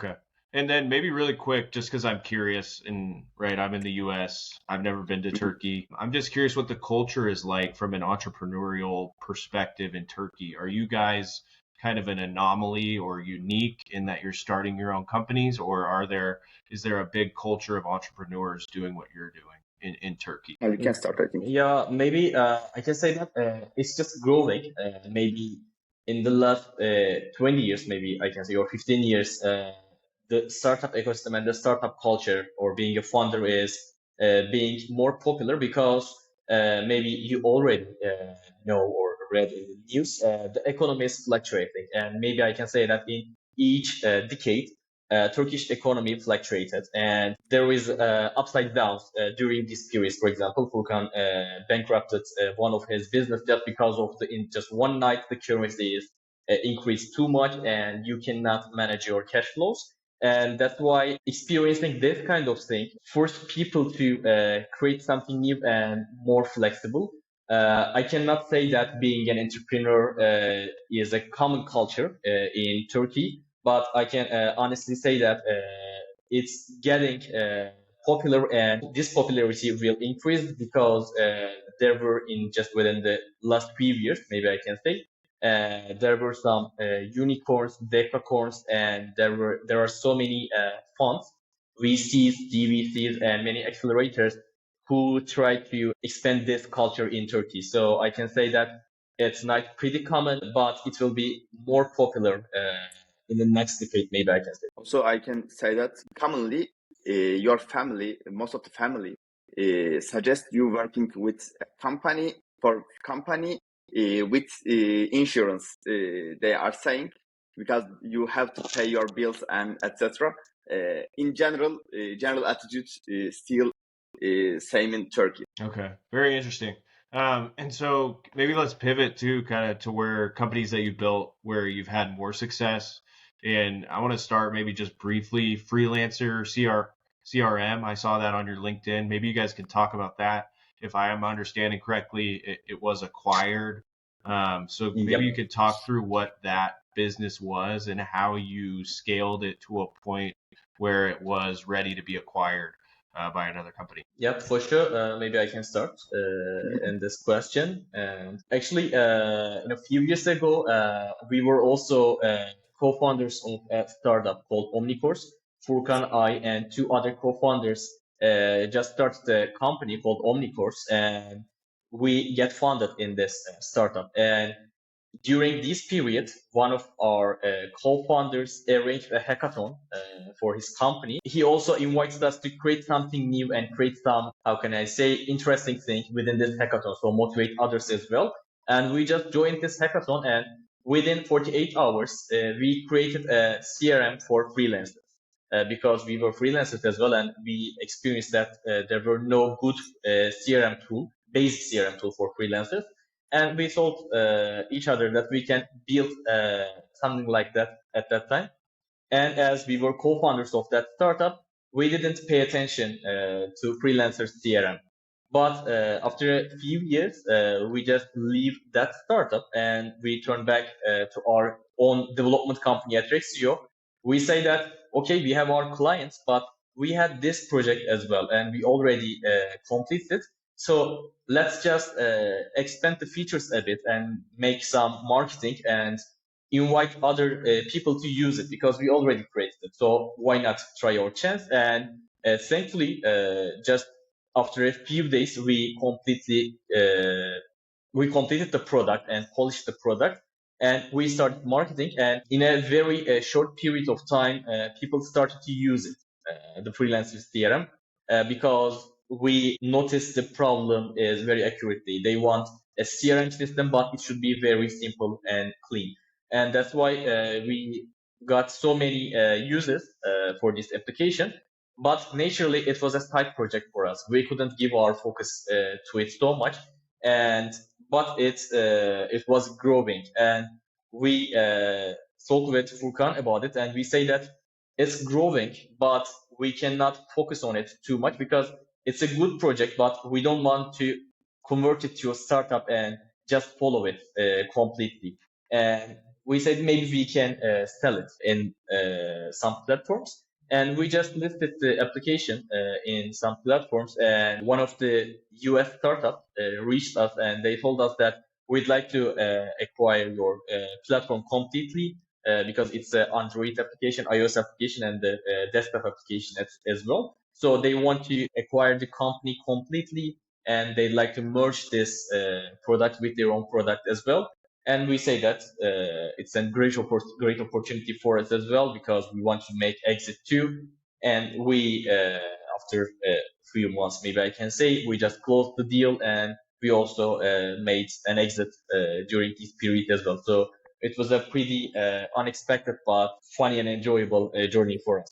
Okay. And then maybe really quick, just because I'm curious, and right, I'm in the US, I've never been to Mhm. Turkey. I'm just curious what the culture is like from an entrepreneurial perspective in Turkey. Are you guys kind of an anomaly or unique in that you're starting your own companies, or is there a big culture of entrepreneurs doing what you're doing in Turkey? You can start, I think. Yeah, maybe I can say that it's just growing. Maybe in the last 20 years, maybe I can say, or 15 years, the startup ecosystem and the startup culture or being a founder is being more popular because maybe you already know or read in the news, the economy is fluctuating. And maybe I can say that in each decade, Turkish economy fluctuated, and there is upside downs during this period. For example, Furkan bankrupted one of his business just because of in just one night the currency is increased too much, and you cannot manage your cash flows. And that's why experiencing this kind of thing forced people to create something new and more flexible. I cannot say that being an entrepreneur is a common culture in Turkey, but I can honestly say that it's getting popular, and this popularity will increase because there were in just within the last few years, maybe I can say, there were some unicorns, decacorns, and there are so many funds, VCs, DVCs, and many accelerators who try to expand this culture in Turkey. So I can say that it's not pretty common, but it will be more popular in the next decade, maybe I can say. Also, I can say that commonly, your family, most of the family, suggest you working with a company for company with insurance. They are saying because you have to pay your bills and etc. In general, general attitude still same in Turkey. Okay, very interesting. And so maybe let's pivot to kind of to where companies that you built where you've had more success. And I want to start maybe just briefly freelancer CRM. I saw that on your LinkedIn. Maybe you guys can talk about that. If I am understanding correctly, it was acquired. So maybe you Yep. could talk through what that business was and how you scaled it to a point where it was ready to be acquired by another company. Yep, for sure. Maybe I can start in this question. And actually, a few years ago, we were also co-founders of a startup called Omnicourse. Furkan, I, and two other co-founders just started a company called Omnicourse, and we get funded in this startup. And during this period, one of our co-founders arranged a hackathon for his company. He also invited us to create something new and create some, how can I say, interesting thing within this hackathon, so motivate others as well. And we just joined this hackathon, and within 48 hours, we created a CRM for freelancers. Because we were freelancers as well, and we experienced that there were no good CRM tool, basic CRM tool for freelancers, and we told each other that we can build something like that at that time. And as we were co-founders of that startup, we didn't pay attention to freelancers CRM. But after a few years, we just leave that startup and we turn back to our own development company at Rexio. We say that, okay, we have our clients, but we had this project as well, and we already completed. So let's just expand the features a bit and make some marketing and invite other people to use it because we already created it. So why not try our chance? And thankfully, just after a few days, we completed the product and polished the product, and we started marketing. And in a very short period of time, people started to use it, the freelancer CRM, because we noticed the problem is very accurately. They want a CRM system, but it should be very simple and clean. And that's why we got so many users for this application. But naturally, it was a side project for us. We couldn't give our focus to it so much, and but it was growing, and we talked with Furkan about it, and we say that it's growing, but we cannot focus on it too much because it's a good project, but we don't want to convert it to a startup and just follow it completely. And we said maybe we can sell it in some platforms. And we just listed the application in some platforms. And one of the US startup reached us and they told us that we'd like to acquire your platform completely because it's an Android application, iOS application, and the desktop application as well. So they want to acquire the company completely, and they'd like to merge this product with their own product as well. And we say that it's a great opportunity for us as well because we want to make exit too. And we, after a few months, maybe I can say, we just closed the deal and we also made an exit during this period as well. So it was a pretty unexpected but funny and enjoyable journey for us.